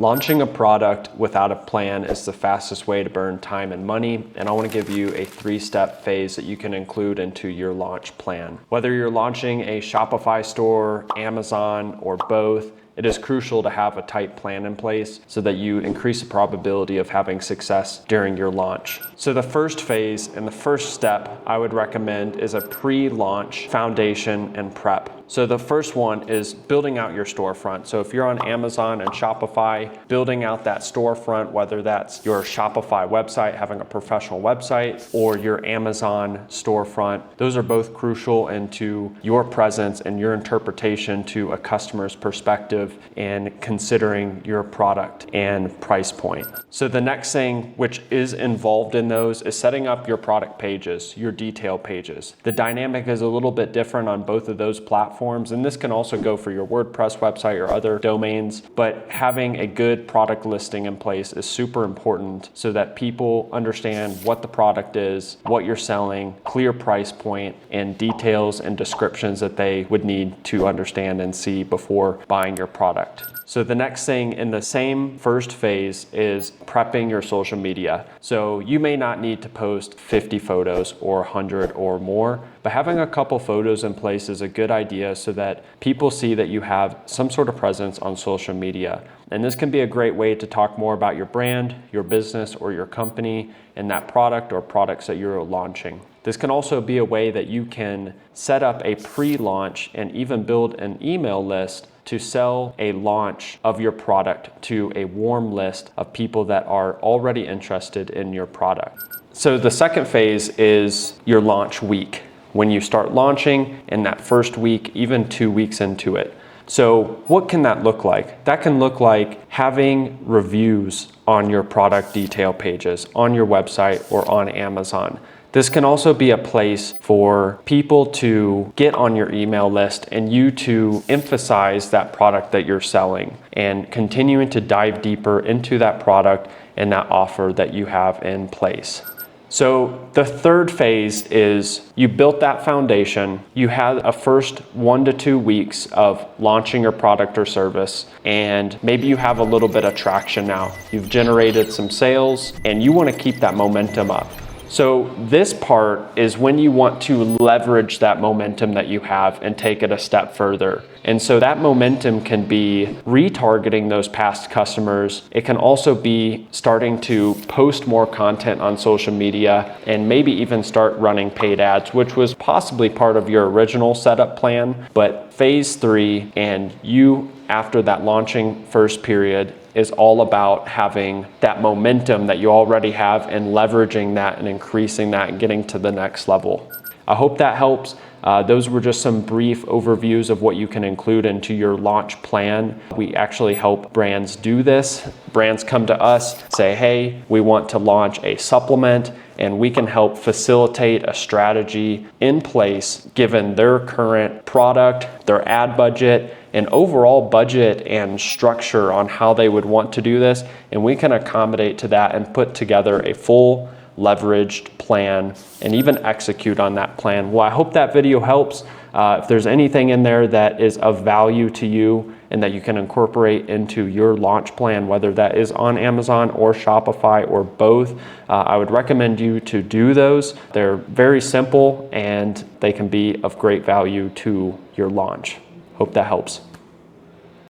Launching a product without a plan is the fastest way to burn time and money, and I want to give you a 3-step phase that you can include into your launch plan. Whether you're launching a Shopify store, Amazon, or both, it is crucial to have a tight plan in place so that you increase the probability of having success during your launch. So the first phase and the first step I would recommend is a pre-launch foundation and prep. So the first one is building out your storefront. So if you're on Amazon and Shopify, building out that storefront, whether that's your Shopify website, having a professional website, or your Amazon storefront, those are both crucial into your presence and your interpretation to a customer's perspective and considering your product and price point. So the next thing which is involved in those is setting up your product pages, your detail pages. The dynamic is a little bit different on both of those platforms, and this can also go for your WordPress website or other domains, but having a good product listing in place is super important so that people understand what the product is, what you're selling, clear price point, and details and descriptions that they would need to understand and see before buying your product. So the next thing in the same first phase is prepping your social media. So you may not need to post 50 photos or 100 or more, but having a couple photos in place is a good idea so that people see that you have some sort of presence on social media. And this can be a great way to talk more about your brand, your business, or your company, and that product or products that you're launching. This can also be a way that you can set up a pre-launch and even build an email list to sell a launch of your product to a warm list of people that are already interested in your product. So the second phase is your launch week. When you start launching in that first week, even 2 weeks into it. So what can that look like? That can look like having reviews on your product detail pages, on your website, or on Amazon. This can also be a place for people to get on your email list and you to emphasize that product that you're selling and continuing to dive deeper into that product and that offer that you have in place. So the third phase is you built that foundation, you had a first 1 to 2 weeks of launching your product or service, and maybe you have a little bit of traction now. You've generated some sales and you want to keep that momentum up. So this part is when you want to leverage that momentum that you have and take it a step further. And so that momentum can be retargeting those past customers. It can also be starting to post more content on social media and maybe even start running paid ads, which was possibly part of your original setup plan. But phase 3 and you after that launching first period is all about having that momentum that you already have and leveraging that and increasing that and getting to the next level. I hope that helps. Those were just some brief overviews of what you can include into your launch plan. We actually help brands do this. Brands come to us, say, hey, we want to launch a supplement, and we can help facilitate a strategy in place given their current product, their ad budget, and overall budget and structure on how they would want to do this. And we can accommodate to that and put together a full leveraged plan and even execute on that plan. Well, I hope that video helps. If there's anything in there that is of value to you and that you can incorporate into your launch plan, whether that is on Amazon or Shopify or both, I would recommend you to do those. They're very simple and they can be of great value to your launch. Hope that helps.